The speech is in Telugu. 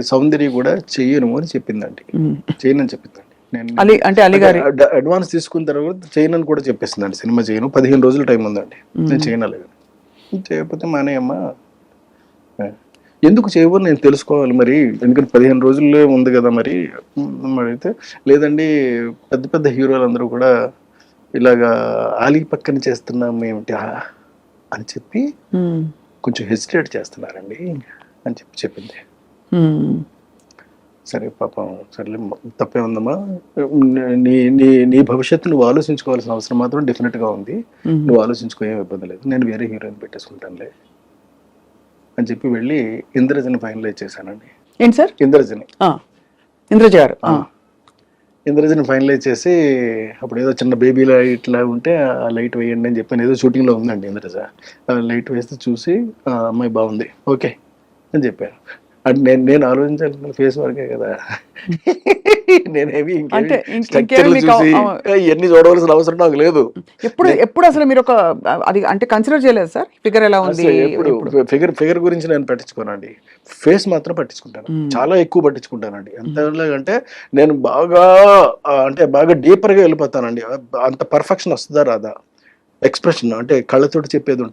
సౌందర్య కూడా చెయ్యను అని చెప్పిందండి. చేయనని చెప్పిందండి. నేను అంటే అలీ గారి అడ్వాన్స్ తీసుకున్న తర్వాత చేయనని కూడా చెప్పేసిందండి. సినిమా చేయను, 15 రోజులు టైం ఉందండి, నేను చేయనలేదు. చేయకపోతే మానేయమ్మా, ఎందుకు చేయవు నేను తెలుసుకోవాలి మరి, ఎందుకంటే 15 రోజుల్లో ఉంది కదా మరి. అయితే లేదండి, పెద్ద పెద్ద హీరోలు అందరూ కూడా ఇలాగా ఆలీ పక్కన చేస్తున్నాం ఏమిటి అని చెప్పి కొంచెం హెసిటేట్ చేస్తున్నారండి అని చెప్పి చెప్పింది. సరే పాపం, సర్లే తప్పే ఉందమ్మా, నీ నీ నీ భవిష్యత్తు నువ్వు ఆలోచించుకోవాల్సిన అవసరం మాత్రం డెఫినెట్గా ఉంది, నువ్వు ఆలోచించుకో, ఏం ఇబ్బంది లేదు, నేను వేరే హీరోయిన్ పెట్టేసుకుంటానులే అని చెప్పి వెళ్ళి ఇంద్రజని ఫైనలైజ్ చేశానండి. ఏంటి సార్? ఇంద్రజని, ఇంద్రజ గారు ఇంద్రజని ఫైనలైజ్ చేసి, అప్పుడు ఏదో చిన్న బేబీ లైట్ లా ఉంటే ఆ లైట్ వేయండి అని చెప్పాను. ఏదో షూటింగ్లో ఉందండి ఇంద్రజ, లైట్ వేస్తే చూసి అమ్మాయి బాగుంది ఓకే అని చెప్పాను. అంటే నేను ఆలోచించాలి ఫేస్ వరకే కదా, నేనేమి చూసి ఇవన్నీ చూడవలసిన అవసరం నాకు లేదు. ఎప్పుడు అసలు మీరు ఒక అది అంటే కన్సిడర్ చేయలేదు సార్, ఫిగర్ ఎలా ఉంది? ఫిగర్ గురించి నేను పట్టించుకోనండి, ఫేస్ మాత్రం పట్టించుకుంటాను, చాలా ఎక్కువ పట్టించుకుంటానండి. ఎంతలాగంటే నేను బాగా డీపర్గా వెళ్ళిపోతానండి. అంత పర్ఫెక్షన్ వస్తుందా రాదా, ఎక్స్ప్రెషన్ అంటే కళ్ళతోటి చెప్పేది ఉంటుంది.